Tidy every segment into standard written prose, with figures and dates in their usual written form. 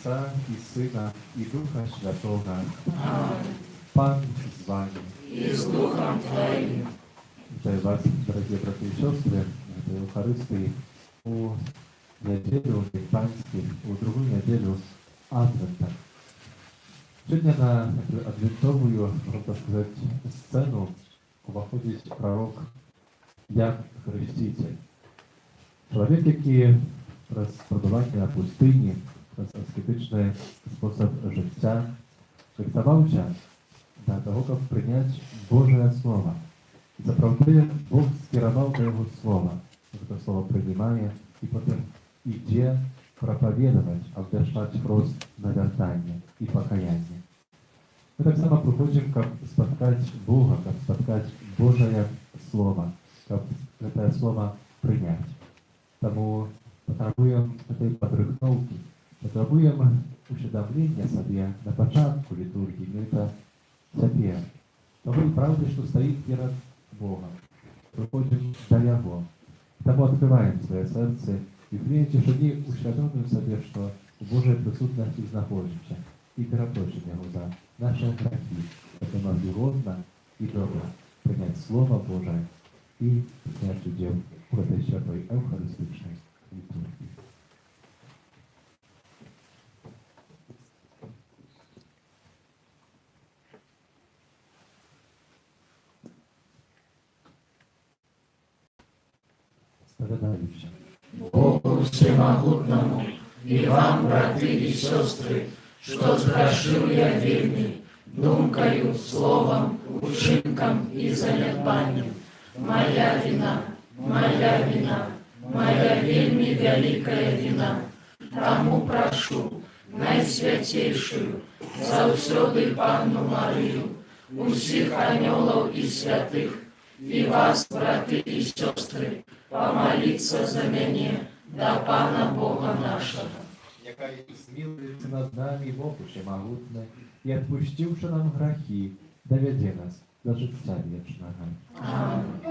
Отца и Сына и Духа Святого. Аминь. Пан с вами. И с Духом Твоим. Вітаю вас, дорогі брати і сестри, в Евхаристії у неділю Панську, у другу неділю Адвента. Сьогодні на адвентовую, можна сказати, сцену виходить пророк Ян Хреститель. Чоловік, який через перебування на пустині, через аскетичний спосіб життя, рихтувався для того, щоб прийняти Боже Слово. Zapravduje, Bóg skierował do Jego słowa, że to słowo przyjmuje i potem idzie propowiadać, obwieszczać wprost nawracanie i pokajanie. My tak samo przychodzimy, aby spotkać Boga, aby spotkać Boże Słowa, aby te słowa przyjąć. Тому potrzebujemy tej podrychnówki, potrzebujemy uświadomienia sobie na początku liturgii, my to sobie. To my prawdę, że stoi przed Богом. Приходимо до Його. Тому відкриваємо своє серце і в клієнті шаді усвідомлюємо собі, що у Божій присутності знаходимося і перепросимо Його за наші грехи, щоб нам вигодно і добре прийняти Слово Боже і прийняти уділ у этой святой евхаристичній літургії. Богу Всемогутному и вам, браты и сестры, что сгрешил я вельми, думкою, словом, учинком и занятбанием. Моя вина, моя вельми великая вина. Тому прошу, найсвятейшую, завсёды Панну Марию, усіх анёлов и святых, и вас, браты и сестры, помолиться за меня до Пана Бога нашего. Нехай змилується над нами Бог Всемогутний, і відпустивши нам грехи, доведе нас до життя вічного. Аминь.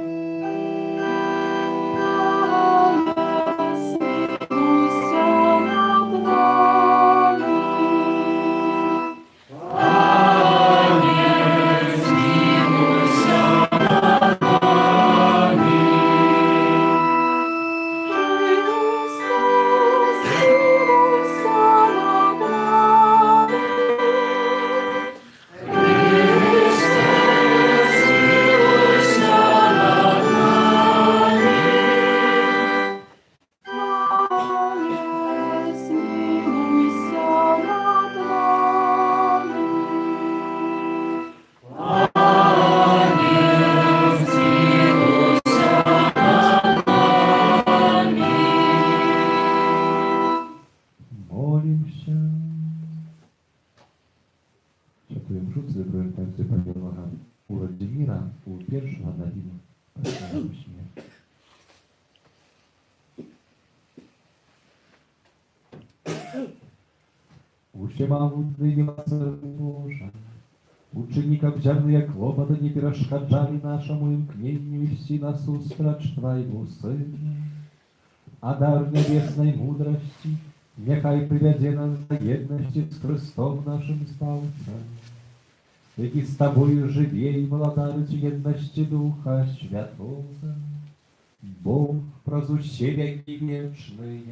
Świętujemy rzut zebrałem tańce Paniolocha u Władimira, u pierwszego Nadima, Patrznego śmierci. Всемогутный Немацер Божа, ученикам взяли, як лобода не перешкоджали нашему имкнению вести нас устрач Твоего Сына. А дар небесной мудрости нехай приведе нас до едности с Христом нашим Спасцем. Ведь с Тобою живей благодарить едности Духа Святого. Бог прозуще веки вечные.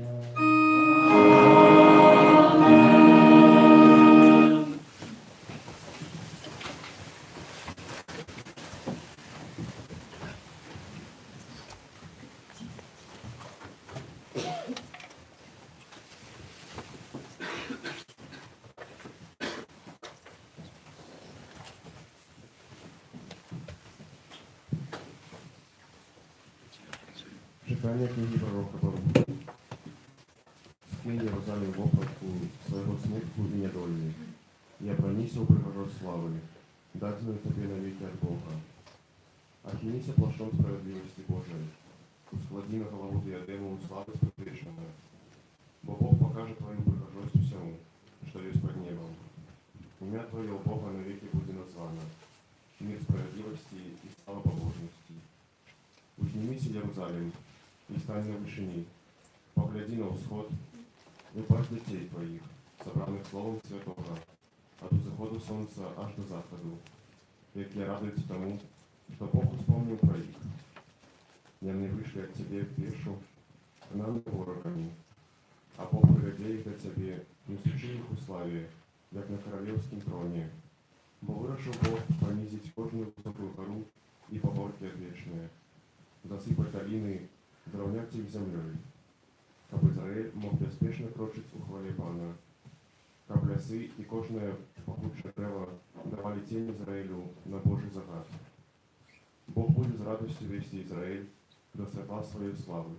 Читання книги пророка Баруха. Скинь Єрусалим вопратку своего смутку и недолі. Я пронісся у прихожу слави, дать знаю тобі навіки от Бога. Охинися плащом справедливости Божией, усклади на голову диадему славы предвечную. Бо Бог покажет твою прихожость всему, что есть под небом. Имя Твое, Бога, навеки будет названо, мир справедливости и слава побожности. Поднимись, Иерусалим, и стань на вышине, погляди на восход, и пасть детей твоих, собраних Словом Святого, от заходу сонця аж до заходу, які радуються тому, що Бог успомнив про їх. Вони вийшли від Тебе пішу, нами ворогами, а Бог приведе їх до Тебе, несучи їх у славі, як на королівському троні. Бо вирішив Бог понизить кожну високую гору и погорки отвечные, засыпать долины, заровнять их землей, как Израиль мог беспечно крочить у хвале Пана, как лесы и кожное пахучее древо давали тень Израилю на Божий загад. Бог будет с радостью вести Израиль до светла своей славы,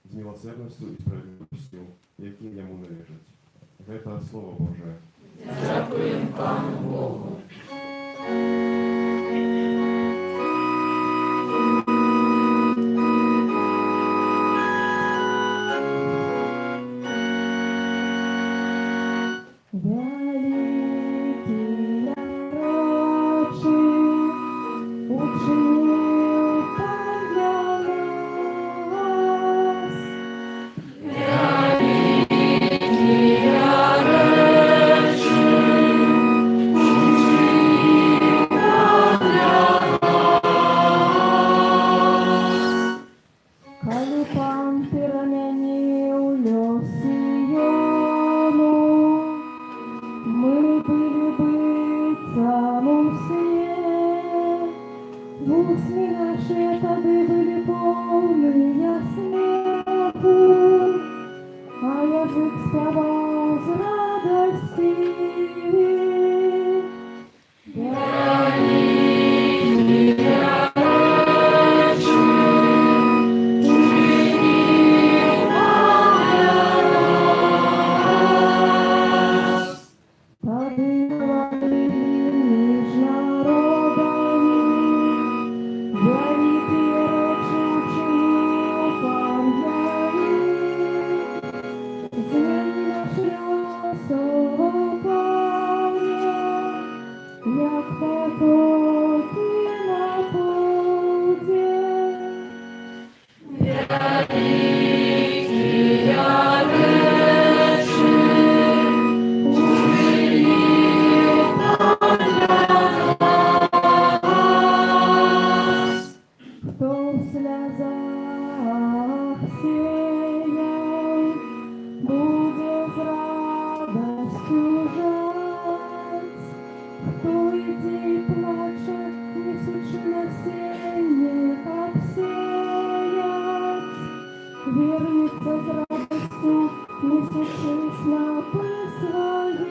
с милосердностью и справедливостью, яким ему належит. Это Слово Божие. Дякуємо Пану Богу. Великий пророче, учинил Пан для нас. Коли Пан переменил лёс Сиону, мы были бы тому сне. В усне наши тады были полные смеху, а язык спевал с радости. Тады говорили ж народами, великие речи учинил Пан для них. Змени наши особо Пане, як потоки на полдень. Кто в слезах сеял, будет с радостью жать. Кто идти плаче, несучи насенье, как сеять, вернется с радостью, несучи снопы свои.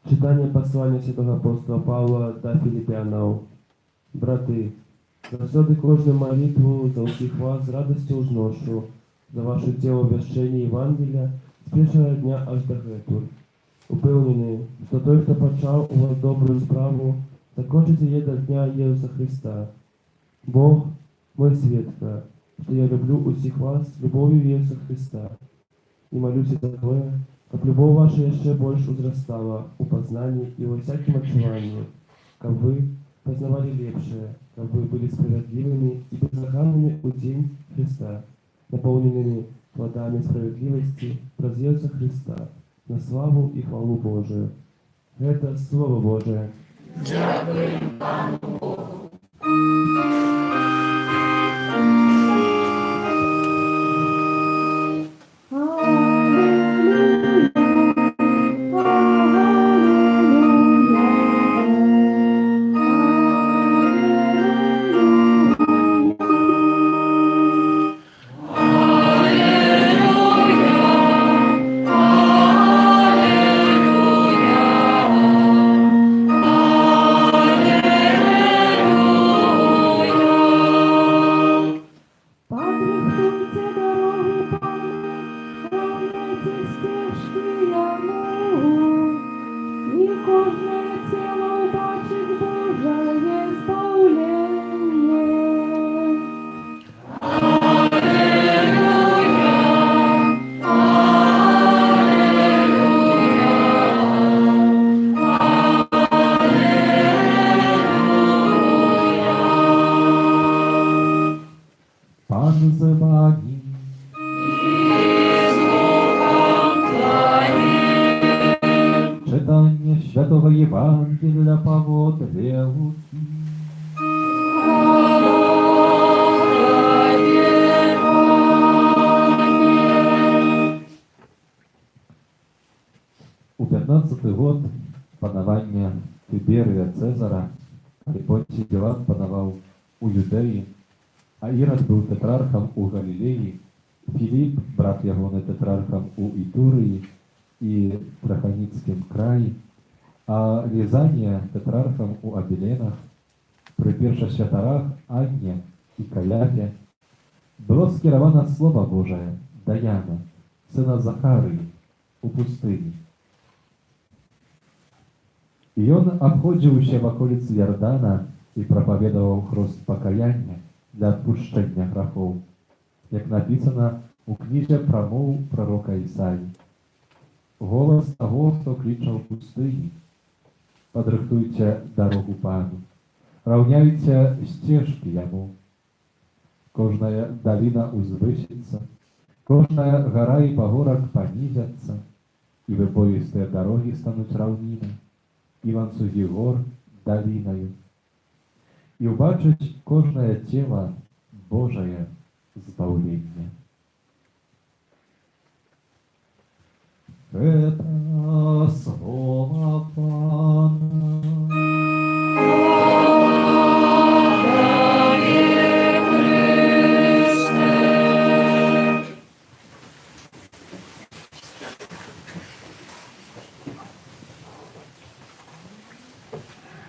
Читання послання святого апостола Павла до Филиппянов. Брати, завсёды кожну молитву за усіх вас з радостю узношу, за ваше тіло обвящення Євангелія з першого дня аж до гету. Упевнений, що той, хто почав у вас добру справу, закончить її до дня Ісуса Христа. Бог, мой свідка, що я люблю усіх вас любов'ю Ісуса Христа. И молюсь за то, как любовь ваша еще больше возрастала у познания и во всяком отчувании, как вы познавали лепшее, как вы были справедливыми и беззаханными у день Христа, наполненными плодами справедливости про Иисуса Христа, на славу и хвалу Божию. Это Слово Божие. Дякуємо Пану Богу. Аллилуйя, z wami. Czytanie Świętego Ewangelia Pawła od Łuki. У 15 год панавання Тиберія Цезара, калі Понцій Пілат панаваў у Юдэі, а Ірад быў тэтрархам у Галілеі, Філіп, брат ягоны, тэтрархам у Ітурыі і Траханіцкім краі, а Лізанія тэтрархам у Абеленах, пры першасвятарах Анне і Каяфе было скіравана Слова Божае да Яна, сына Захарыі, у пустыні. І ён абходзіўся в аколіцы Ярдана і прапаведаваў хрост пакаяння для адпушчэння грахоў, як напісана у кнізе прамоў прарока Ісаі. Голас таго, хто кліча ў пустыні. Падрыхтуйце дарогу Пану, раўняйце сцежкі яму. Кожная даліна узвысіцца, кожная гара і пагорак панізяцца, і выбоістыя дарогі стануць раўнінай, і ланцугі гор далінаю. І ўбачыць кожнае цела Божае збаўленне. Гэта слова Пана.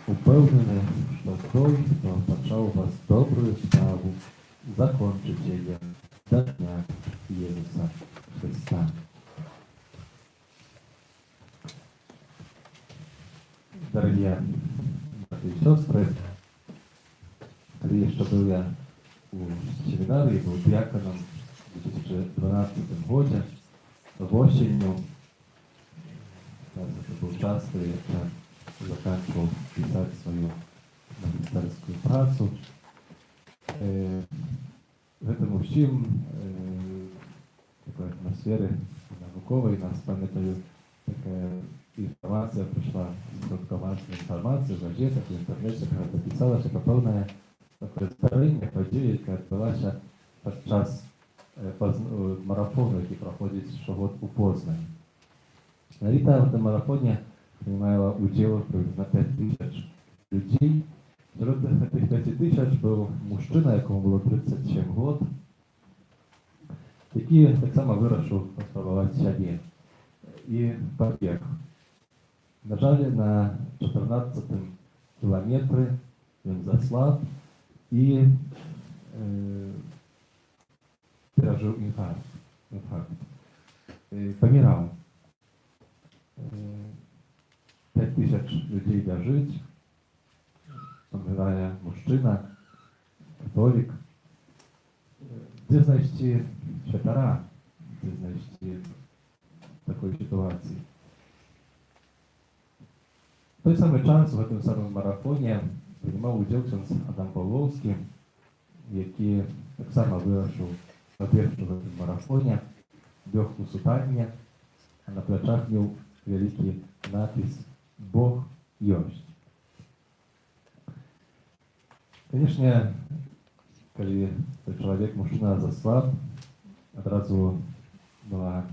Упэўнены, што той, хто пачаў вас добрую справу, закончыць яе да дня Jesуса Христа. Дорогие братья и сестры, когда еще был я у семинарии, был диаконом в 2012 году, в осенью, это был час, когда я заканчивал писать свою магистерскую працу. Гэтым усім такой атмасферы навуковай нас памятаю, такая інфармацыя прыйшла з сродкавацкай інфармацыі, в газетах, в інтэрнэце, когда пісалася пра пэўнае такое здарэнне, падзея, якая адбылася падчас марафону, які праходзіць штогод у Познані. Менавіта в этом марафоне принимала удзел приблизно 5000 людей. Сярод этих 5000 был мужчына, якому было 37 год, які таксама вырашыў паспрабаваць сябе і пабег. На жаль, на 14-м кілометры ён заслаб і перажыў інфаркт. Паміраў. 5000 людей бяжыць, памірае мужчына, католік. Дзе знайсці святара, дзе знайсці такой ситуации? В той самый час в этом самом марафоне принимал удзел ксёндз Адам Павловский, які таксама вырашыў пабегчы в этом марафоне, бег у сутанне, а на плячах меў вялікі напіс «Бог ёсць». Конечно, калі чалавек, мужчына заслаб, адразу была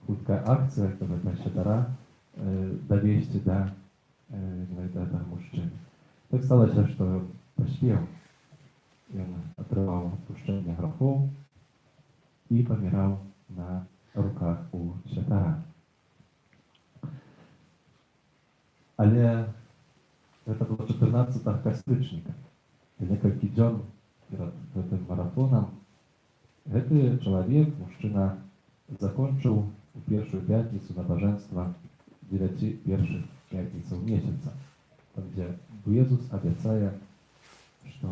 хуткая акцыя, каб святара давесці да гэтага мужчыны. Так сталася, што паспеў. Ён атрымаў адпушчэнне грахоў і паміраў на руках у святара. Але гэта было 14 кастрычніка. Некалькі дзён перад гэтым марафонам гэты чалавек, мужчына, закончыў у першую пятніцу набажэнства 9 першых пятніцаў месяца, там, дзе Езус абяцае, што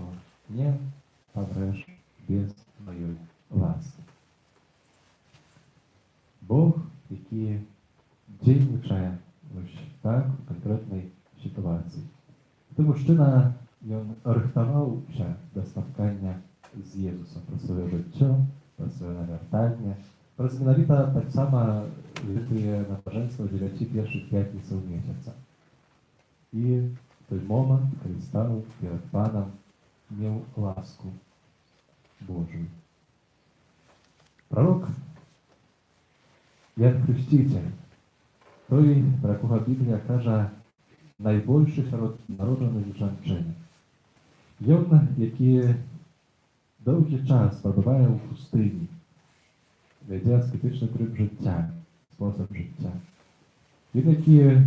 не памрэш без маёй ласкі. Бог, які дзейнічае так у канкрэтнай сітуацыі. Ты мужчына, ён рыхтаваўся да спаткання з Єзусом, про своє життя, про своє навертання, про менавіта так само гэтыя набажэнства 9 першых пятніцаў месяца. І той момант, калі стаў перад Панам, меў ласку Божую. Пророк Ян Хреститель, той, про якого Біблія каже, найбільший серед народжених жанчин. Ён, які довгий час перебуває у пустині, веде аскетичний триб життя, спосіб життя. Він, який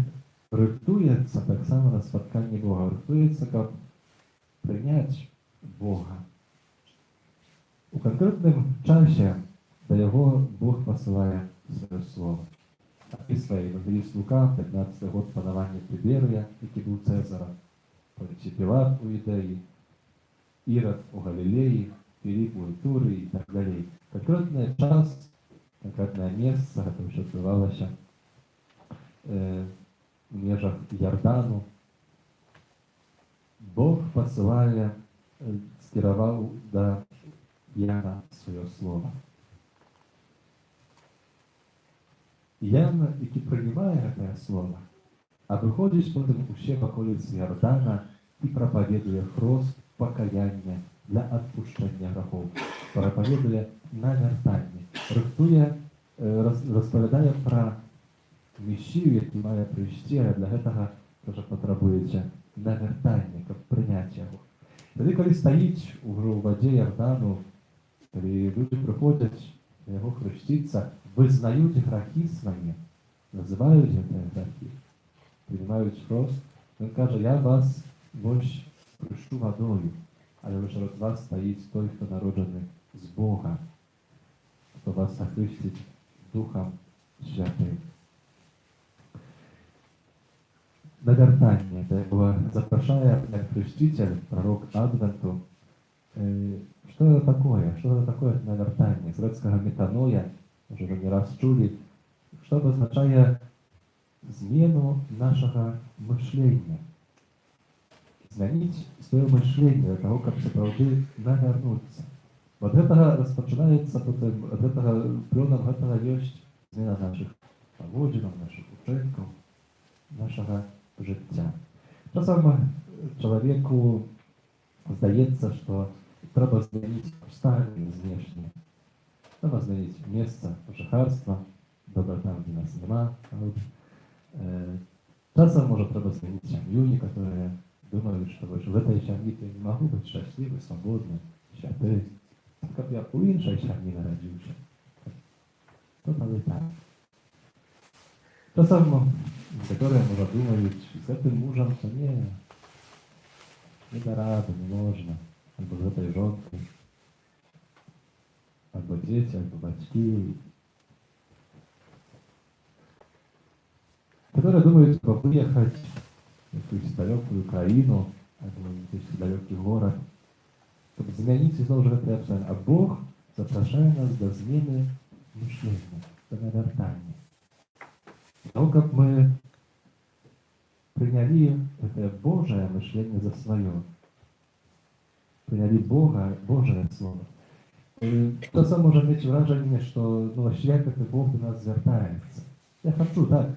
рихтується так само на спотканні Бога, рихтується, як прийняти Бога. У конкретному часі до його Бог посилає своє слово. Описує Євангеліст Лука, 15 год панування Тиберія, який був Цезаром, Понтій Пілат у Ідеї, Ірод у Галілеї, Філіп у Ітурії і так далі. Конкретний час, конкретне місце, це що відбувалося в межах Йордану. Бог посилає, скерував до Яна своє слово. Ян, який приймає це слово, а виходить потім ще в околиці Йордана і проповідує хрост покаяння для відпущення гріхів, проповідує навертання, рихтує, розповідає про Месію, який має прийти, а для цього теж потребується навертання, як прийняти його. Тоді, коли стоїть у воді Йордану, коли люди приходять на його хреститься, визнають гріхи свої, називають ці гріхи, приймають хрест, він каже, я вас ось хрещу водою, але лише від вас стоїть той, хто народжений з Бога, хто вас охрестить Духом Святим. Навертання, це запрошає як хреститель, пророк Адвенту. Что это такое? Что это такое навертание? С грецкого метаноя, уже вы не раз чули, что означает змену нашего мышления. Змянить свое мышление для того, как справді навернуться. Вот это розпочинається потім, от этого плёном этого есть змена наших поводженов, наших учинків, нашого життя. Часом чоловіку здається, що треба змінити обставини знешні. Треба змінити місце жихарства, добре там, де нас нема. Часом, може, треба змінити сім'ю, які думають, що в этой сім'ї я не можу бути щасливий, свободний, святий. Як я у іншій сім'ї народився. То так і так. Часом, які, може, думають, з цим мужем, то не до ради, не можна. Albo z tej żonki, albo dzieci, albo батьки, которые думают, как выехать в какую-то далекую Украину, albo в какой-то далекий город, чтобы изменить и снова это обстоятельства. А Бог запрошает нас до змены мышления, до навертания. Того, как мы приняли это Божие мышление за свое, приняли Бога, Божие Слово. Czasem może mieć wrażenie, że no, świat jak Bóg do nas zwracaється. Ja хочу tak.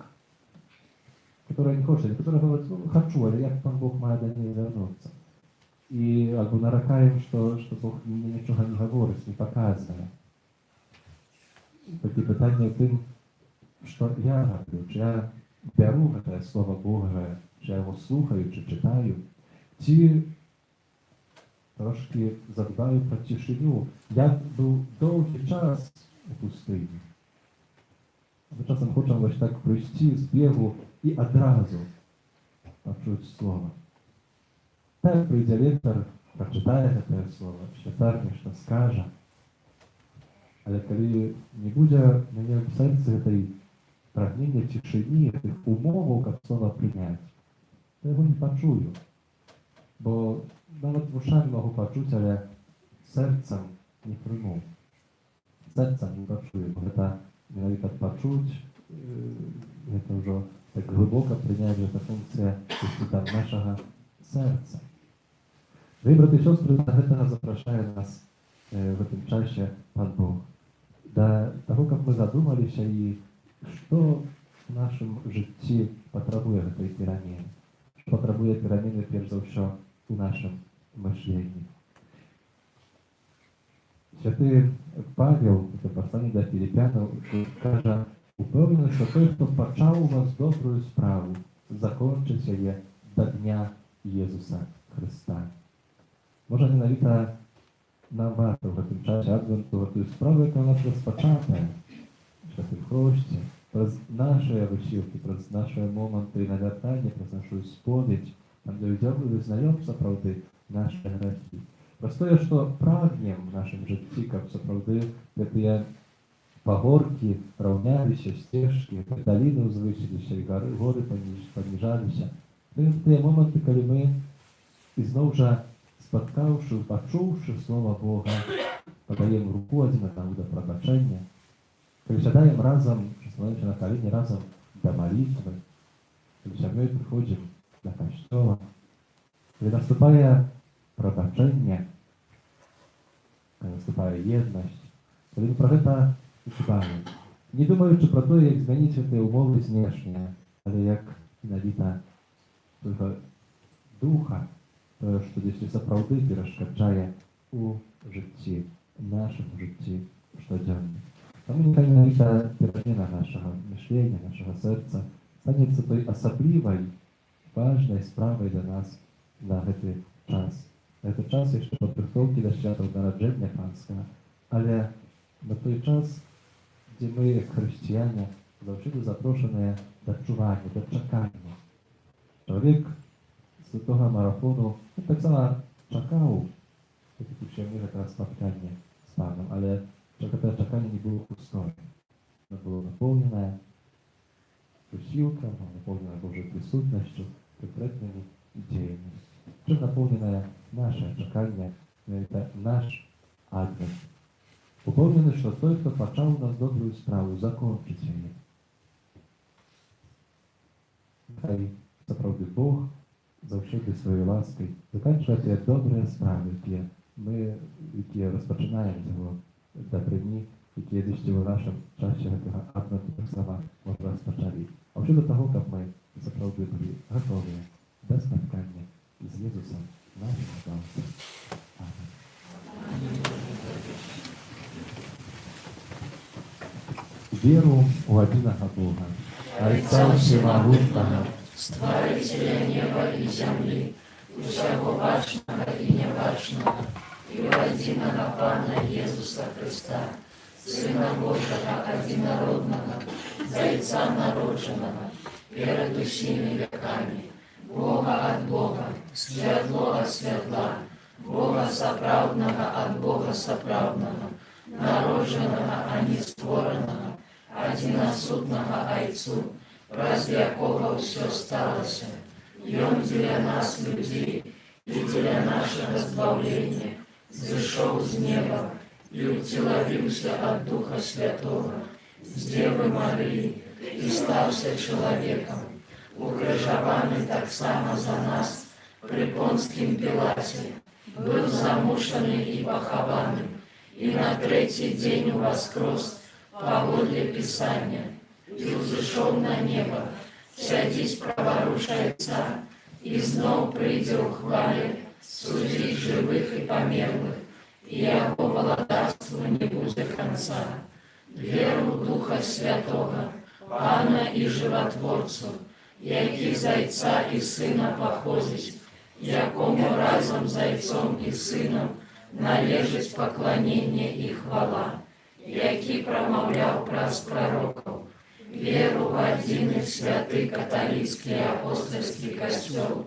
Która nie хоче, która mówi, no хочу, ale jak Pan Bóg ma do niej zвернуться. I albo narakają, że Bóg niczego nie mówi, nie pokazuje. Takie pytanie o tym, co ja robię, czy ja biorę te słowa Boga, czy ja go słuchаю, czy czytаю, czy трошки задбаю про тишину. Я був довгий час у пустині. Ми часом хочемо ось так прийти з бігу і одразу почути слово. Так прийде лектор, прочитає це слово, святар що скаже. Але коли не буде в мене в серці цієї прагнення тишини, тих умов, як слово прийняти, то його не почую. Bo nawet uszami mogą poczuć, ale sercem nie przyjmą. Sercem nie poczuję, bo to mianowicie poczuć, to już tak głęboko przyjąć, że ta funkcja jest tam naszego serca. Wy, braty i siostry, do tego zapraszają nas в этом часе Пан Бог. До того, как мы задумались, и что в нашем житті потребує этой перемены, что потребує перемены, прежде всего, у нашем мышлении. Святий Павел, це послання до Філіп'янів, каже, упевнений, що той, хто почав у вас добру справу, закончить її до Дня Єсуса Христа. Може, навіть нам варто в цьому часі Адвенту ту справу, яка у нас розпочата, Святий Хрещі, про наші вичівки, про наші моменти навертання, про нашу сповідь, там, де визнаємо справді наші грехи. Простое, что прагнем в нашем житті, как сапраўды гэтыя пагоркі раўняліся, сцежкі, даліны ўзвысіліся, і горы паніжаліся. Тыя моманты, калі мы ізноў жа спаткаўшы, пачуўшы слова Бога, падаем руку адзін аднаму да прабачэння, калі сядаем разам, становімся на калені разам да малітвы, калі сям'ёй прыходзім да касцёла, калі наступае прабачэнне, калі наступае еднасць, калі мы пра гэта дбаем, не думаючы пра тое, як змяніць гэтыя ўмовы знешнія, але як менавіта толькі духа, тое, што дзесьці сапраўды перашкаджае у жыцці, нашым жыцці штодзённым. Таму няхай менавіта перамена нашага мышлення, нашага сэрца станецца той асаблівай, важнай справай для нас на гэты час. Гэта час яшчэ падрыхтоўкі да святаў нараджэння панскага, але на той час, дзе мы, як хрысціяне, заўсёды запрошаныя да адчування, да чакання. Чалавек з гэтага марафону таксама чакаў гэта спатканне з панам, але гэтае чаканне не было пустое. Оно было напоўненае усілкам, напоўненае Божай прысутнасцю, канкрэтнымі ідеямі. Чым напоўненае наше чаканне, это наш адвент. Упэўнены, што той, хто пачаў у нас добрую справу, закончыць яе. Хай сапраўды Бог заўсёды сваёй ласкай заканчвае тыя добрыя справы, якія распачынаем з яго дабрыні, якія дзесьці ў нашым часе гэтага адвенту таксама можа распачалі. А ўсё да таго, каб мы сапраўды былі гатовыя да спаткання з Езусом нашим Спасителем. Аминь. Веру у одиного Бога, Отца Всемогутного, Створителя неба и земли, усяго бачного и небачного, и у единого Пана Иисуса Христа, Сына Божьего одинородного, Зайца народженного, перед усими веками, Бога от Бога, святло от светла, Бога соправдного от Бога соправдного, народженного, а не створенного, одиносудного Отцу, праз якого все сталося, и Он для нас, людей, и для нашего избавления, зашел с неба и утеловился от Духа Святого, с Девы Марии, и стався человеком, укрыжованный так само за нас при Понским Пилате, был замушанный и похованный, и на третий день воскрес погодле Писания, и взошел на небо, сядись праворушайца, и знов прийде у хвале судить живых и померлых, и его владарству не будет конца. Веру Духа Святого, Пана и Животворцу, який Зайца и Сына походить, якому разом Зайцом и Сыном належить поклонение и хвала, який промовлял праз пророков, веру в один святый католический апостольский костел,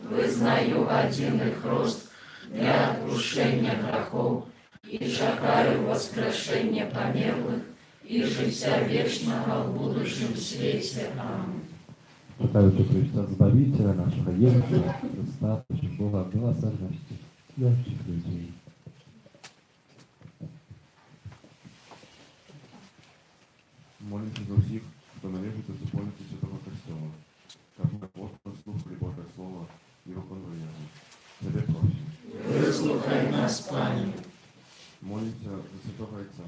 вызнаю один хрост для отпущения грехов и чакаю воскрешения померлых и життя вечного в будущем свете. Аминь. Чекаючи Христа Збавителя нашого Євангелія, Христа, Бога милосердності для всіх людей. Молимся за всех, кто належит до церковности Святого Костола, как мы апостол слухали Божье Слово и виконуємо. Тебе просим. Выслухай нас, Пане. Молимся за святого Отца,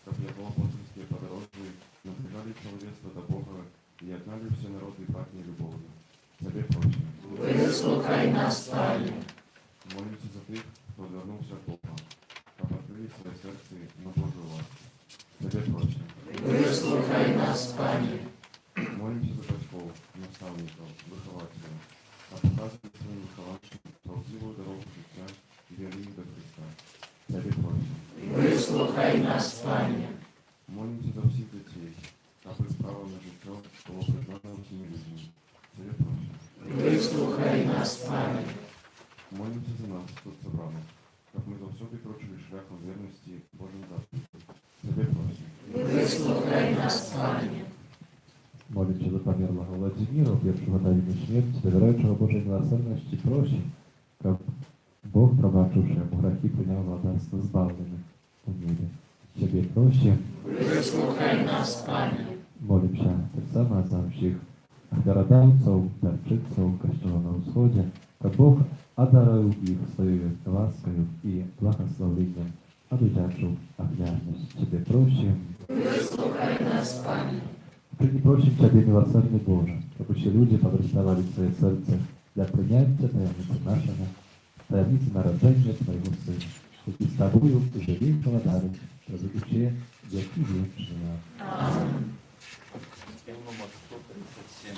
чтоб его апостольские подорожи напрягали человечество до Бога и отняли все народы пахни любовью. Тебе просим. Выслухай нас, Пане. Молимся за тех, кто вернулся от Бога, чтоб открыли свое сердце на Божию ласку. Тебе просим. Выслухай нас, Пане. Молимся за батьков, наставников, выхователей, а показывай своим выхователям правдивую дорогу життя и вери их до Христа. Тебе просим. Выслухай нас, Пане. Молимся за всіх дітей, аби право на життя було признано всіми людьми. Тебе просим. Выслухай нас, Пане. Молимся за нас, тут собраних, щоб ми завсюди крочили шляхом вірності Божим заповідям. Тебе просим. Выслухай нас, Пане. Молимся за померлого Владимира, pierwszego na imię śmierci, dowieraючого Божої милосердності, просим, щоб Бог, пробачивши йому грехи, прийняв владарство збавлених у небі. Ciebie просим. Выслухай нас, Пане. Молимся так само за всіх офірадавців, дарчиців Kościoła na Wschodzie, щоб Бог одарив їх своєю ласкою і благословенням, а дитячу офіарність. Ciebie просим. Выслухай нас, Пане. Czyni prosim Ciebie, miłosierny Boże, abyście ludzie powystawali swoje serce dla przyjęcia tajemnicy naszego, tajemnicy narodzenia Twojego Syna, jaki z Tobą żywi dary, żeby Cię wieki wieczne. Amen. Номер 137.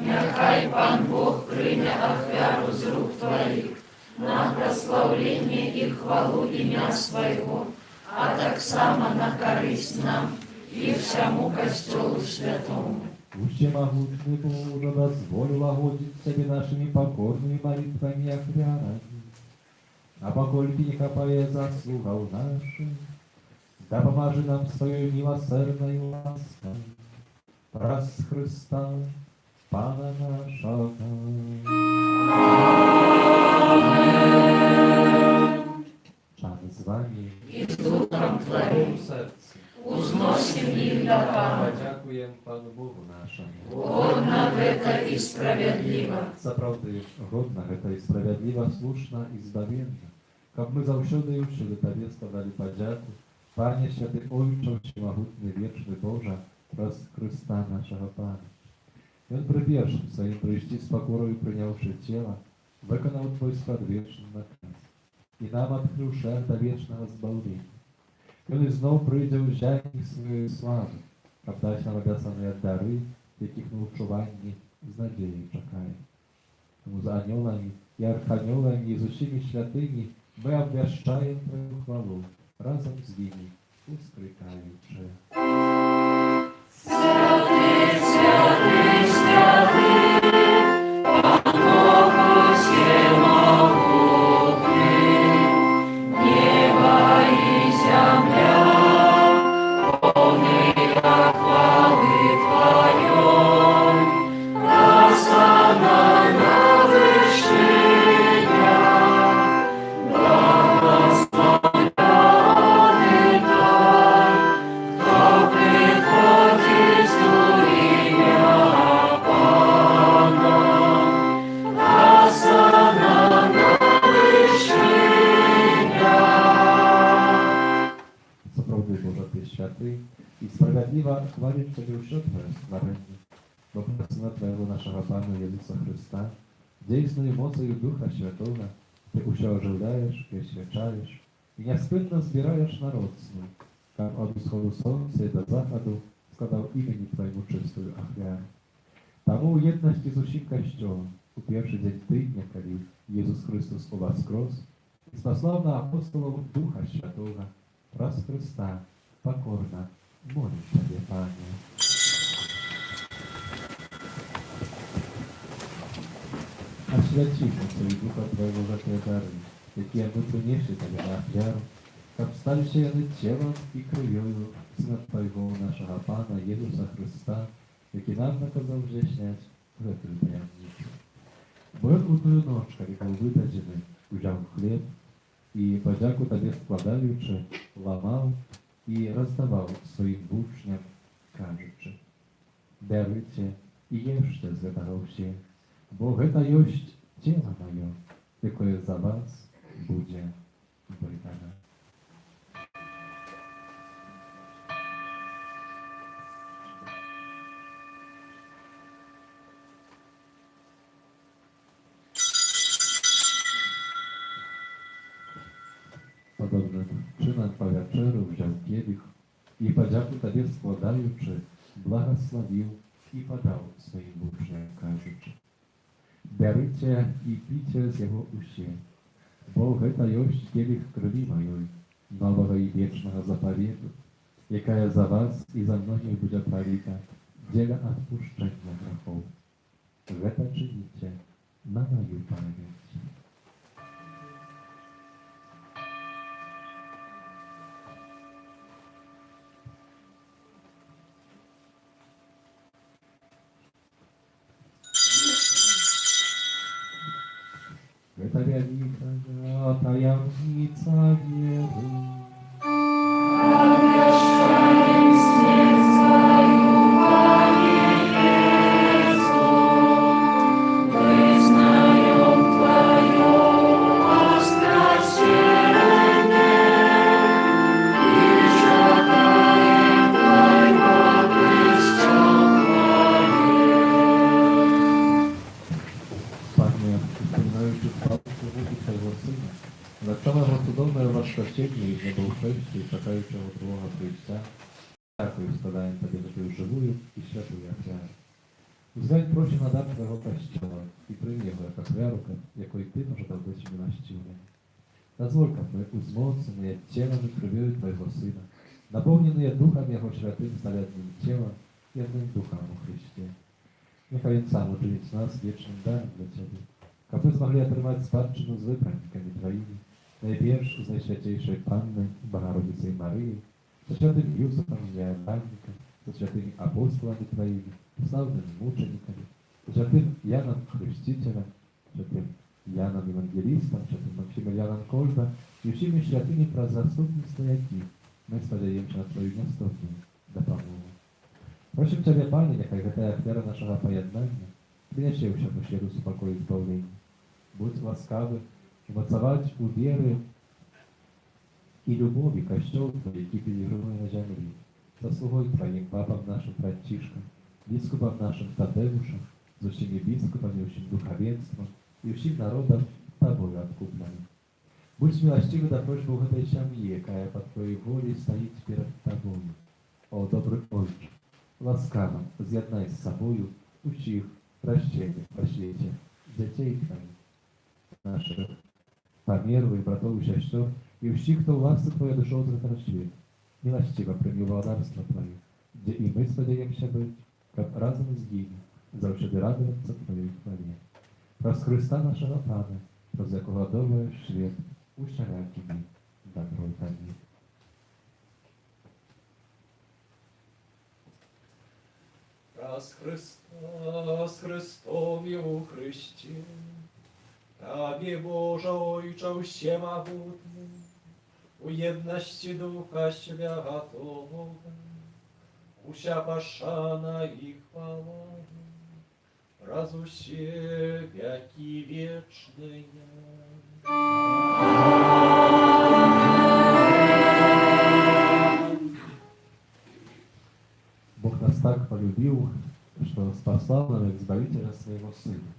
Нехай Пан Бог прийме офяру з рук Твоїх на прославлення і хвалу ім'я Свого, а так само на користь нам і всьому Костьолу Святому. Пусть могутный Боже дозволил лагодить себе нашими покорными молитвами и охвярами, а покольки не хапая заслугов наших, да поможи нам своей милосердной лаской, раз Христа, Пана нашего. Пан з вами І з Духом Твоїм серці. узносим їх до Пана. Дякуємо Пану Богу нашому. Годно гэта і справедливо. Сапраўды, годна гэта і справядліва, слушна і збавенна, каб мы заўсёды ўчылі Табе складалі падзяку, Пане святы Ojcze, всемогутны вечны Божа, праз Христа нашага Пана. Ён пры першым сваім прыйсці з пакорою прыняўшы цела, выканаў Твой спадвечны наказ і нам адкрыў шлях да вечнага збаўлення. Ён ізноў прыйдзе ў зямлі сваёй славы, каб даць нам абяцаныя дары, якіх мы ўчуванні з надзеяй чакаем. Тому з анёламі і арханёламі і з усімі святымі мы абвяшчаем Твою хвалу разам з імі, ускрикаючы. Святий, святий, святий, Пан Бог всемогутний, небо і земля Ty i sprawiedliwa chwalić Ciebie wśród Twoje stworzenie. Bo przez Syna Twojego naszego Pana Jezusa Chrysta, dziejsnою mocою Ducha Świętego, Ty usiłożywляєш, wyświadczajesz i niespłynno zbierasz naród swój, tam od wschodu słońca do zachodu składał imieniu Twojemu czystą ofiarę. Тому у єдності з усім Костьолом у перший день тижня, коли Ісус Христос воскрес, і спаслав на апостолов Духа Святого, раз Христа, покорно молим Тебе, Пане. Освяти Твої Духа Твоего жертвы дары, які аби принесли Тебе на офяру, как стали вони тілом і кров'ю Сина Твоего нашого Пана Ісуса Христа, який нам наказав звіщать в эту таємницю. Бо як у тую ніч, коли був видаджений, узяв хліб і подяку Тобі складаючи, ламав і роздавав своїм учням, кажучи: «Берите і їжте з этого всі, бо гэта ёсць тіло моє, яке за вас буде видане». Podobnym czynem po wieczeru wziął kielich i podziaku Tobie składający, błogosławił i podał swoim uczniom, кажучи: «Берите i picie z jego usie, bo гэта ёсць kielich krwi mojej, nowego i wiecznego zapowiedu, jaka za was i za mnogich będzie prolita dla odpuszczenia grzechów. Гэта czynicie na moją pamięć». Это великая таямница веры. Обещаем смерть Твою, Пане Иисус, признаем Твое воскресение и шагаем Твоего Panie, wspominający chwałę muki Twojego Syna, zaczęła Go cudowne rozkościenie i w niebołczeństwie i czekające od Boga przyjścia, taką składają Tobie za Twoją żywую i światłą ofiarę. Uznań prosi na dar Twojego Kościoła i przyjmij go jako ofiarę, jaką Ty możesz być miłościwy. Дозволь-ка мы узмоценные телом и кровью Твоего Сына, наполненные Духом Его Святым, стали одним телом и одним Духом во Христе. Niechaj On sam uczynić nas wiecznym darem dla Ciebie, aby zmogli otrzymać spадщину z wybrańkami Twoimi, najpierw z Najświętejszej Panny, Bogorodicy Maryi, ze świętym Józefem Niebannikiem, ze świętymi apostołami Twoimi, sławnymi muczenikami, ze świętym Janem Chrzcicielem, świętym Janem Ewangelistą, świętym Maksymilianem Kolbe i всіми świętymi przez zastępnictwo, jaki my spodziewamy się na Twoją niestotę допомогу. Просим Тебя, Пане, нехай гэтая ахвяра нашага паяднання прынясе ўсяму свету спакою і збаўлення. Будь ласкавы умацаваць у веры і любові Касцёл Твой, які пілігрымуе на зямлі. Заслугой Твоим папам нашим Францішкам, біскупам нашим Тадеушам, з усімі біскупамі, усім духавенствам і усім народам Тобою адкупленым. Будь милостивы да просьбы ў гэтай сям'і, якая па Твоей волі стаіць перад Тобою. О, добры Отче, ласкаво з'єднай з собою усіх прощених по світі, дітей Твоїх, наших померлих, братов і сестер, і всіх, хто в ласці Твоєї дошов з этого світу. Милостиво прийми благодарство Твоє, де і ми сподіваємося бути, як разом з ними, завжди радуватися Твоїй хвалі. Про Христа нашого Пана, про якого довоєш світ, усякими добротами. Раз Христа з Христом є у Христі, Тобі Божа Ojcze всемогутний, у єдності Духа Святого, уся пошана і хвала, раз усе веки вечные. послал нам Избавителя Своего Сына.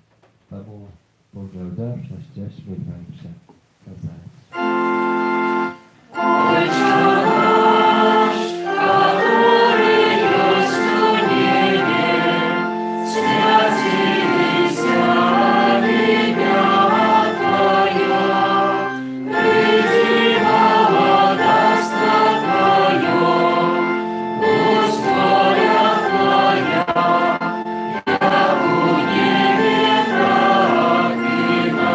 Тому Божья вдячность, śmiechajmy się. Kazanie. Отче наш, который есть в небе, святися имя Твое, приди владарство Твое, пусть воля Твоя, як у небе, так и на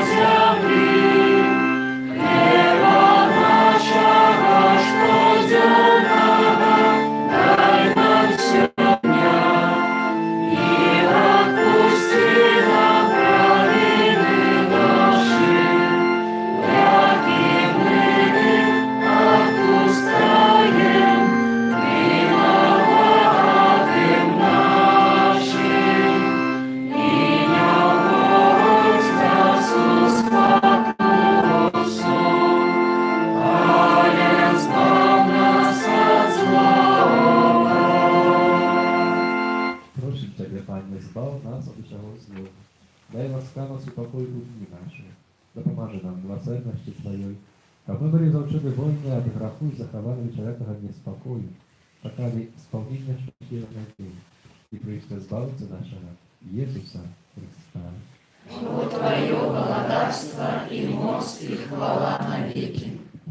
земле. Хлеба нашего штоденного дай нам сегодня, и отпусти нам провины наши, як и мы отпускаем виноватым нашим, и не вводь нас в спокусу, але избавь нас от злого. Просим Ciebie, Panie, zbaw nas od wszelkiego zła. Daj łaskawość i pokój w dni nasze. Dopomaży nam miłosierności Twojej, aby my byli zawsze wolni od grzechu i zachowani wszelkiego niespokoju, czekali spełnienia szczęśliwej nadziei i przyjście Zbawcy naszego, Jezusa Chrystusa. Бо Твое владарство и мощь и хвала навеки.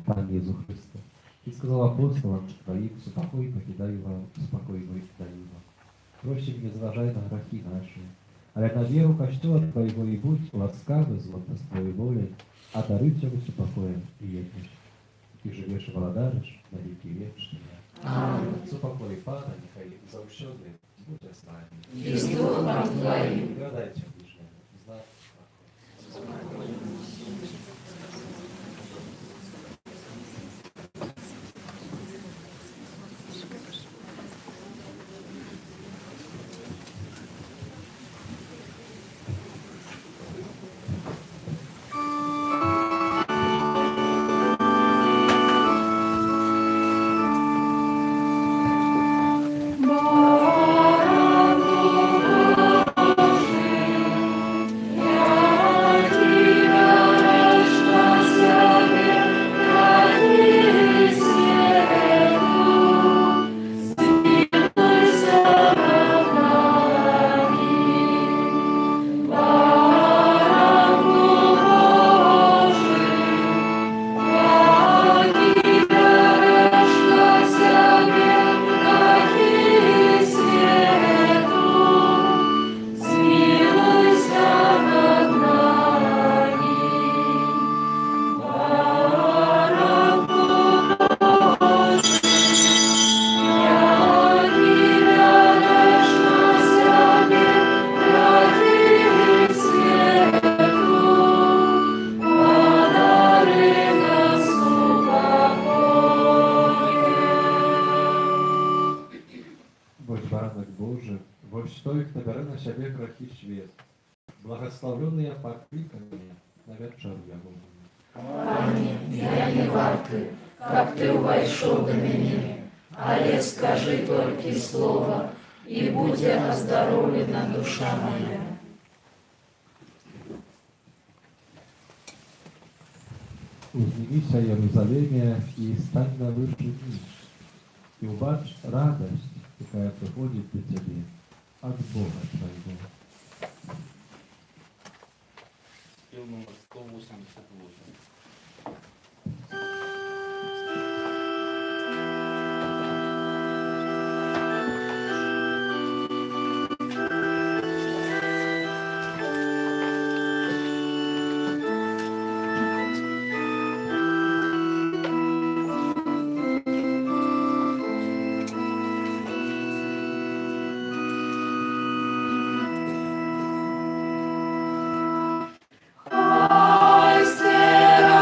Panie Jezu Chryste, Ty сказал апостолам Твоим, спокой покидаю вам, спокой вы даю вам. Просим, не зважай на грехи наши, ale na wierу Kościoła Twojego i bądź łaskawy zgodnie z Twojej woli, a daruj Cię spokojem i jedność. Ty żyjesz, władarisz na wieki wieczne. Amen. Spokój Pana, niechaj zawsze będzie z nami. И с Духом Твоим. Gadajcie bliżnemu, znak spokoju. Bądź baranek Boży, bądź той, кто бере на себе грехи свет. Благословенный покликанный на вечеру я буду. Пане, я не варты, как Ты увайшел до меня, але скажи только слово, и будь оздоровлена душа моя. Uznimися, Jeruzalemie, i stań na wyższy niż. I ubacz radość, jaka przychodzi do Ciebie od Boga Twojego. Спел номер 188. Хай стера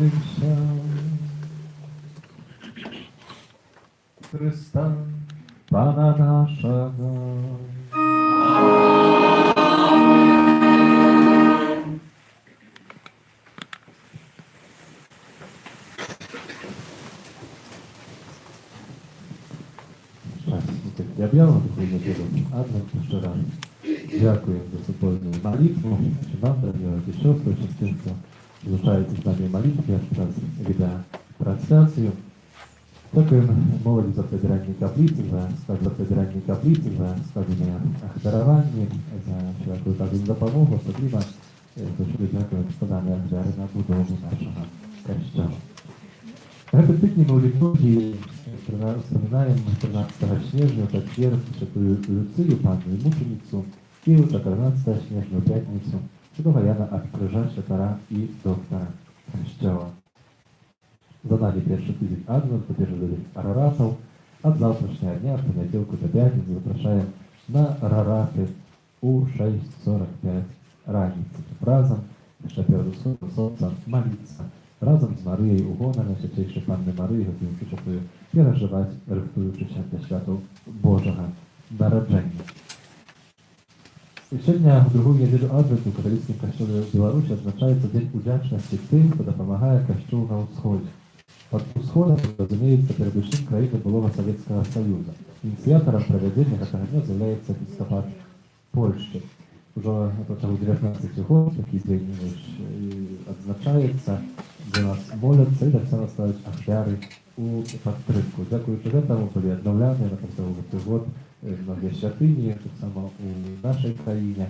Помолимся. Христа, Пана нашого. Я объявил такую неделю Адвент еще раз. Дякую за супольную молитву. Вам, дорогие еще очень тем, кто изучаете с нами молитвы, раз видя трансляцию. Дякуємо молоді за федеральні каплиці, за федеральні каплиці, за складення ахтарування, за всяку таку допомогу, особливо хочу дякувати складання ахтари на будову нашого костюма. Этот тыдень мы в литургии вспоминаем 13 снежня, четверг, Святую Люцию, Панну и Мученицу, и 14 снежную пятницу, Святого Яна от Крыжа, Святора и Доктора Костюма. За нами перший тиждень Адвенту, перший день Араратов. От завтрашнего дня, в понедельку до пятницы, запрошаем на Арараты у 6:45 раницы. Разом, ще перед сонцем, молиться. Разом з Марією угодами Святейшої Панни Марії, готуючи, щоб переживати, рихтуючися для святу Божого народження. І сьогодні, в другу неділю Адвенту, в католицькому костюлі Білорусі відзначається День удячності тим, хто допомагає костюлу на Усході. Под Усходом, разумеется, передусім країни былого Советского Союза. Ініціатором проведення этого дня является епископат Польщи. Уже протягом 19 год такий день відзначається, де нас моляться і так само ставлять ахтяры у підтримку. Дякуючи этому були відновлені на протягом цих год многі святині, так само у нашій країні,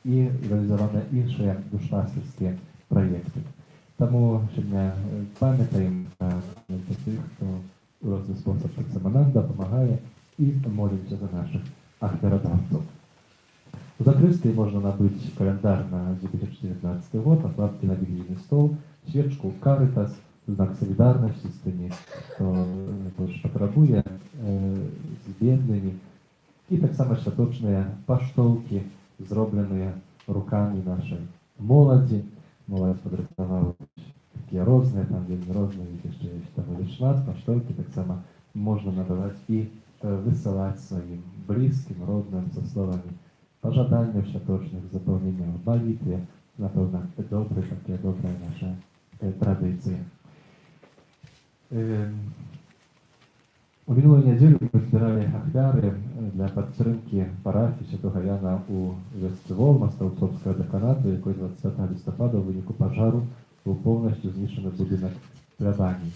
і реалізовані інші душпастерські проєкти. Тому сьогодні пам'ятаємо тих, хто у різний спосіб так само нам допомагає і молимося за наших ахтеродавців. У закрытии можно набыть календарь на 2019 год, отладки на библейный стол, свечку Caritas, знак солидарности с теми, кто потребує, з бедными, і так само святочные паштовки, зробленные руками нашей молоді. Молодь подрихтувала такі різні, там є різні, ще є там вишмат, паштовки, так само можна надавати і висилати своїм близьким, родним, со словами пожаданню святочних, заповнення в молитві, напевно, таке добре наша традиція. У минулу неділю ми збирали ахтяри для підтримки парафії Святого Яна у вёсцы Волма, Столцовського деканату, який 25 листопада в виніку пожару був повністю знищений будинок плябаній.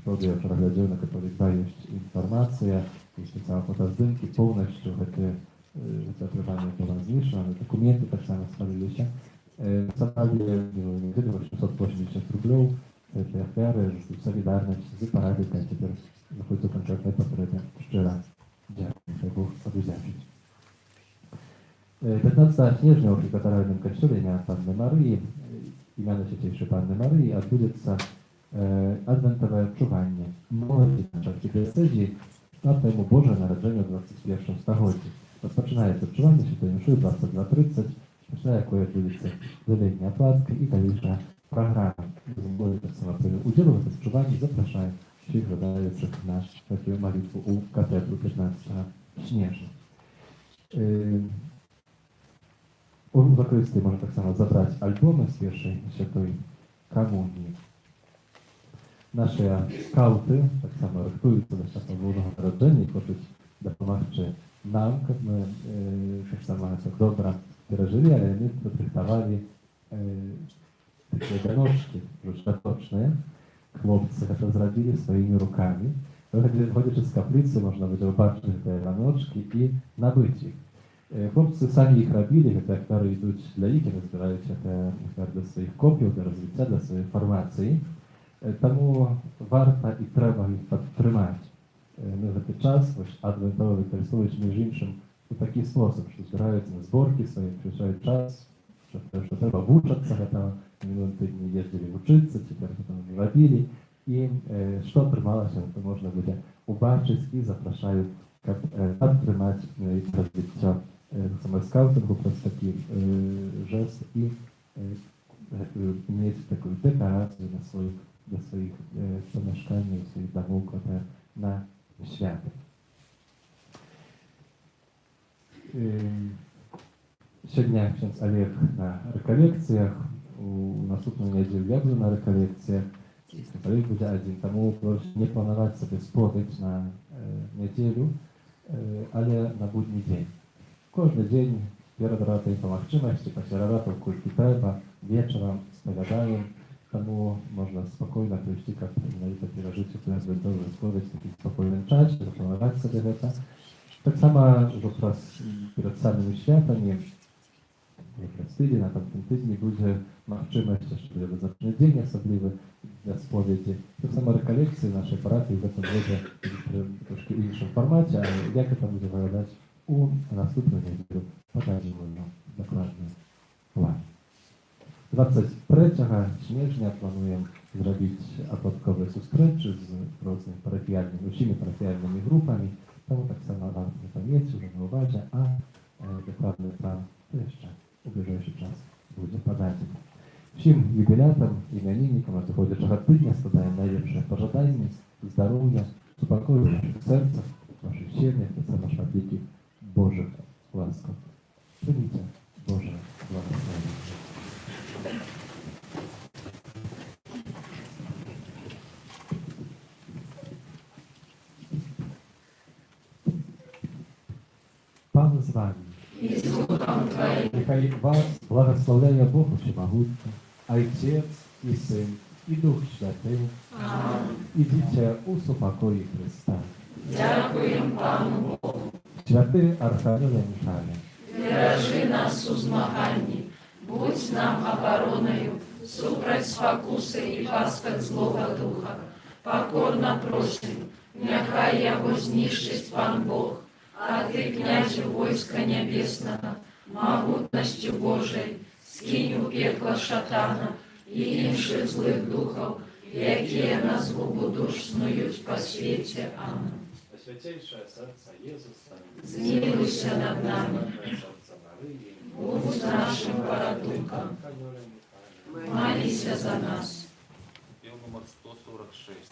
Втоді я проглядів на католика є інформація, і спеціальні фотоздимки, повністю ця плябанія була знищена, документи так само спалилися. Собрали минулу неділю 880 рублів для ахтяри, солідарність з парафією, яка тепер знаходиться конкретної потреби. Ще раз дякую, хай Бог подякує. 15 снежня у катаральном костюле ім'я Панни Марії, ім'я Святейшої Панни Марії, відбудеться адвентове чування молоді на архідіоцезії на тему Боже народження в 21 столітті. Розпочинається чування Святої Миші 22:30, після якої відбудеться зелення оплатки і дальніша програма. Зможете так само уділувати в чуванні, запрошую всіх жадаючих на святую молитву у катедру 15 снежня. У закрытии можно так само забрать альбомы с першей святой коммунии. Наши скауты так само рихтуються до святого народження і хочуть допомогти нам, як ми так само так добре пережили, але вони підрихтували такі віночки святочні. Хлопці це зробили своїми руками. Виходячи з каплиці, можна буде побачити ці віночки і набити їх. Хлопці самі їх робили, як актори йдуть для їх, вони збирають для своїх копій, для розвиття, для своєї формації. Тому варто і треба їх підтримати. Ми в цей час, адвентово використовують між іншим у такий спосіб, що збираються на зборки свої, включають час, що треба вчитися, готово. Минулі тижні їздили вчитися, тепер там робили. І що трималося, то можна буде побачити і запрошую підтримати розвиття саме скаутингу, просто такий жест і иметь такую декорацию на свою do swoich pomieszkań, do swoich domów, kłater na świat. Сегодня ksiądz Олег na rekolekcjach, u następną niedzielę ja będę na rekolekcjach. Ksiądz Олег będzie один, тому proszę nie planować sobie spotkać na niedzielę, ale na budni dzień. Każdy dzień pierdoraty po możliwości, посередата, кульки треба, вечером spowiadają, тому można spokojnie przyjść, jak na to пережить, to jest dobrze spowiedź, taki spokojny czas, zaplanować sobie to. Tak samo, że teraz przed samymi świętami, w tydzień, na tamtym tygodniu będzie możliwość, żeby zacząć dzień osobliwy dla spowiedzi. Tak samo rekolekcje naszej parafii w tym będzie w troszkę innym formacie, ale jak to będzie wyglądać u następnej niedzieli, pokażemy dokładnie. 23 sierpnia planuję zrobić opłatkowe suspreczy z różnymi parafialnymi, wszystkimi parafialnymi grupami. Тому tak samo warto pamiętać, że na uwadze, a dokładny plan to jeszcze w bliższy czas będzie podany. Wszystkim jubilatom, imieninikom nadchodzącego tygodnia składaję najlepsze pożądania, zdrowia, spokoju w naszych sercach, w naszych siedmiach, to samo szwadliki Bożych łasków. Przyjmijcie Boże błogosławienie. Pan z wami. I z duchem Twoim. Niechaj was błogosławia Bóg Wszechmogący, Ojciec i Syn i Duch Święty. Amen. Idźcie u pokoi Chrysta. Dziękuję Panu Bogu. Święty Archaniele Michale, Wyraży nas u zmagani. Будь нам обороною, супроть спокуси і пасток злого духа. Покорно просим, нехай його знищить Пан Бог, а ти, князю войска небесного, могутностью Божией, скинь у пекла шатана і інших злих духов, які на згубу душ снують по світі. Амин. Святейшее сердце Иисуса, Змилуйся над нами, сердце Марии, будь нашим порятунком, Архангеле Михаиле, молися за нас. Пел номер 146.